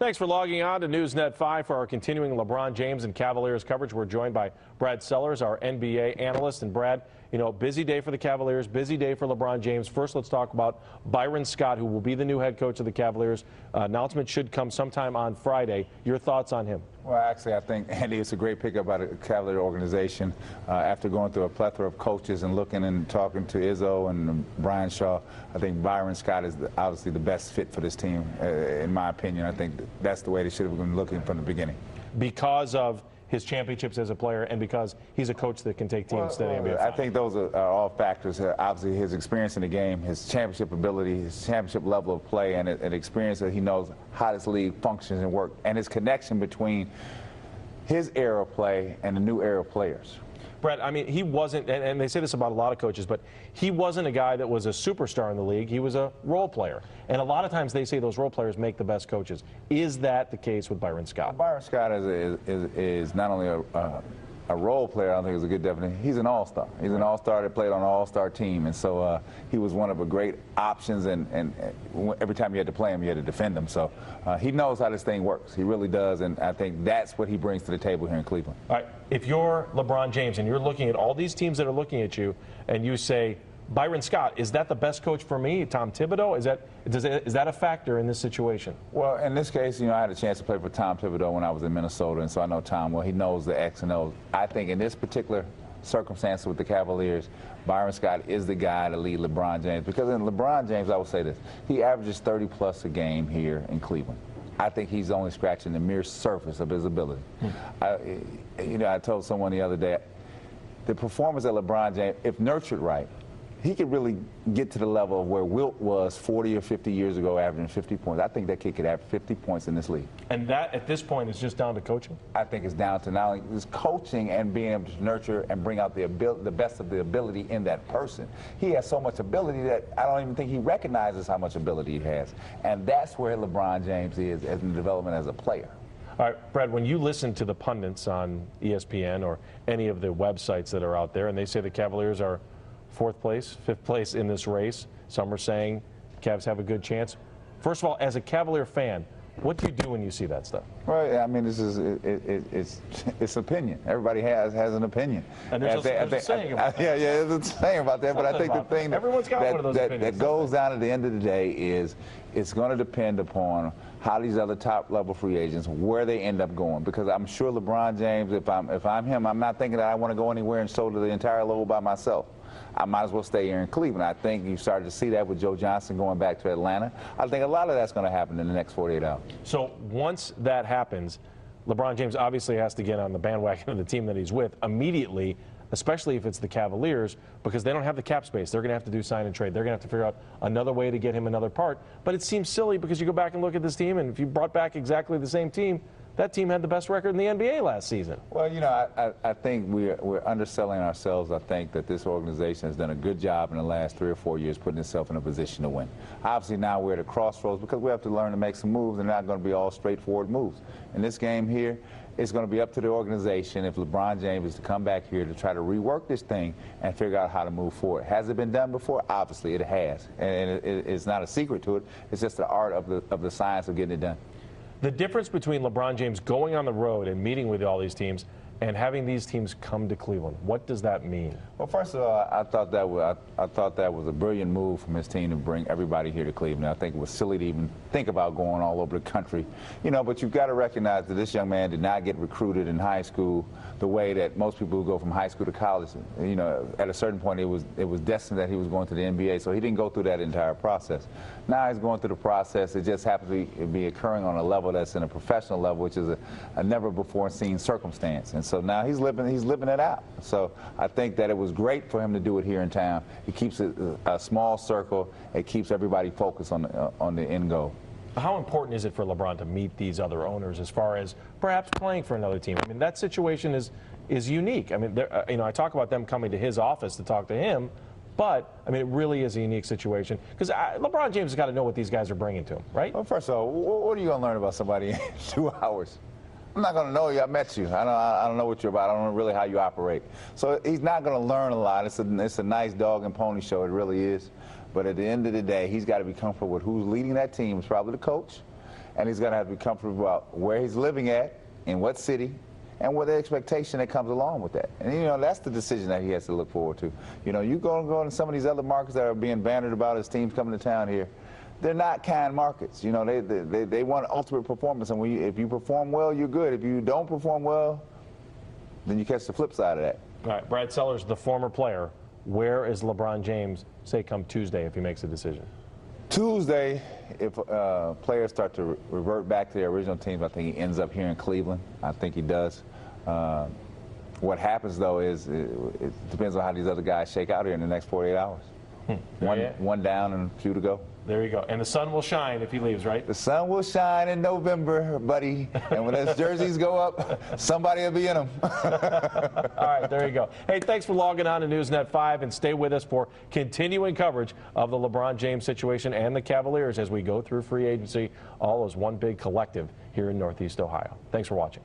Thanks for logging on to Newsnet 5 for our continuing LeBron James and Cavaliers coverage. We're joined by Brad Sellers, our NBA analyst. And Brad, you know, busy day for the Cavaliers, busy day for LeBron James. First, let's talk about Byron Scott, who will be the new head coach of the Cavaliers. Announcement should come sometime on Friday. Your thoughts on him? Well, actually, I think, Andy, it's a great pickup by the Cavalier organization. After going through a plethora of coaches and looking and talking to Izzo and Brian Shaw, I think Byron Scott is obviously the best fit for this team, in my opinion. I think that's the way they should have been looking from the beginning. Because of his championships as a player and because he's a coach that can take teams to the NBA. I think those are all factors. Obviously, his experience in the game, his championship ability, his championship level of play, and an experience that he knows how this league functions and works, and his connection between his era of play and the new era of players. Brett, I mean, he wasn't, and they say this about a lot of coaches, but he wasn't a guy that was a superstar in the league. He was a role player. And a lot of times they say those role players make the best coaches. Is that the case with Byron Scott? Well, Byron Scott is not only a role player, I don't think it's a good definition. He's an all-star. He's an all-star that played on an all-star team. And so he was one of the great options, and every time you had to play him, you had to defend him. So he knows how this thing works. He really does, and I think that's what he brings to the table here in Cleveland. All right, if you're LeBron James and you're looking at all these teams that are looking at you, and you say, Byron Scott, is that the best coach for me? Tom Thibodeau? Is that a factor in this situation? Well, in this case, you know, I had a chance to play for Tom Thibodeau when I was in Minnesota, and so I know Tom well. He knows the X and O's. I think in this particular circumstance with the Cavaliers, Byron Scott is the guy to lead LeBron James. Because in LeBron James, I will say this, he averages 30-plus a game here in Cleveland. I think he's only scratching the mere surface of his ability. I told someone the other day, the performance of LeBron James, if nurtured right, he could really get to the level of where Wilt was 40 or 50 years ago, averaging 50 points. I think that kid could have 50 points in this league. And that, at this point, is just down to coaching? I think it's down to not only just coaching and being able to nurture and bring out the best of the ability in that person. He has so much ability that I don't even think he recognizes how much ability he has. And that's where LeBron James is as in development as a player. All right, Brad, when you listen to the pundits on ESPN or any of the websites that are out there, and they say the Cavaliers are fourth place, fifth place in this race. Some are saying Cavs have a good chance. First of all, as a Cavalier fan, what do you do when you see that stuff? Well, I mean, it's opinion. Everybody has an opinion. And there's a saying about that. Yeah, there's a saying about that. But I think the thing that goes down at the end of the day is it's going to depend upon how these other top-level free agents, where they end up going. Because I'm sure LeBron James, if I'm him, I'm not thinking that I want to go anywhere and shoulder the entire load by myself. I might as well stay here in Cleveland. I think you started to see that with Joe Johnson going back to Atlanta. I think a lot of that's going to happen in the next 48 hours. So once that happens, LeBron James obviously has to get on the bandwagon of the team that he's with immediately, especially if it's the Cavaliers, because they don't have the cap space. They're going to have to do sign and trade. They're going to have to figure out another way to get him another part. But it seems silly because you go back and look at this team, and if you brought back exactly the same team, that team had the best record in the NBA last season. Well, you know, I think we're underselling ourselves. I think that this organization has done a good job in the last 3 or 4 years putting itself in a position to win. Obviously, now we're at a crossroads because we have to learn to make some moves. They're not going to be all straightforward moves. In this game here, it's going to be up to the organization if LeBron James is to come back here to try to rework this thing and figure out how to move forward. Has it been done before? Obviously, it has. And it's not a secret to it. It's just the art of the science of getting it done. The difference between LeBron James going on the road and meeting with all these teams and having these teams come to Cleveland, what does that mean? Well, first of all, I thought that was a brilliant move from his team to bring everybody here to Cleveland. I think it was silly to even think about going all over the country, you know. But you've got to recognize that this young man did not get recruited in high school the way that most people who go from high school to college. You know, at a certain point, it was destined that he was going to the NBA, so he didn't go through that entire process. Now he's going through the process. It just happens to be occurring on a level that's in a professional level, which is a never-before-seen circumstance. And so now he's living it out. So I think that it was great for him to do it here in town. It keeps it a small circle. It keeps everybody focused on the end goal. How important is it for LeBron to meet these other owners as far as perhaps playing for another team? I mean, that situation is unique. I mean, you know, I talk about them coming to his office to talk to him, but, I mean, it really is a unique situation because LeBron James has got to know what these guys are bringing to him, right? Well, first of all, what are you going to learn about somebody in 2 hours? I'm not going to know you. I met you. I don't know what you're about. I don't know really how you operate. So he's not going to learn a lot. It's a nice dog and pony show. It really is. But at the end of the day, he's got to be comfortable with who's leading that team. It's probably the coach. and he's going to have to be comfortable about where he's living at, in what city, and what the expectation that comes along with that. And, you know, that's the decision that he has to look forward to. You know, you go into some of these other markets that are being bannered about as teams coming to town here. They're not kind markets. You know, they want ultimate performance, and if you perform well, you're good. If you don't perform well, then you catch the flip side of that. All right, Brad Sellers, the former player. Where is LeBron James, say, come Tuesday if he makes a decision? Tuesday, if players start to revert back to their original teams, I think he ends up here in Cleveland. I think he does. What happens, though, is it depends on how these other guys shake out here in the next 48 hours. One down and a few to go. There you go. And the sun will shine if he leaves, right? The sun will shine in November, buddy. And when those jerseys go up, somebody will be in them. All right, there you go. Hey, thanks for logging on to Newsnet 5, and stay with us for continuing coverage of the LeBron James situation and the Cavaliers as we go through free agency, all as one big collective here in Northeast Ohio. Thanks for watching.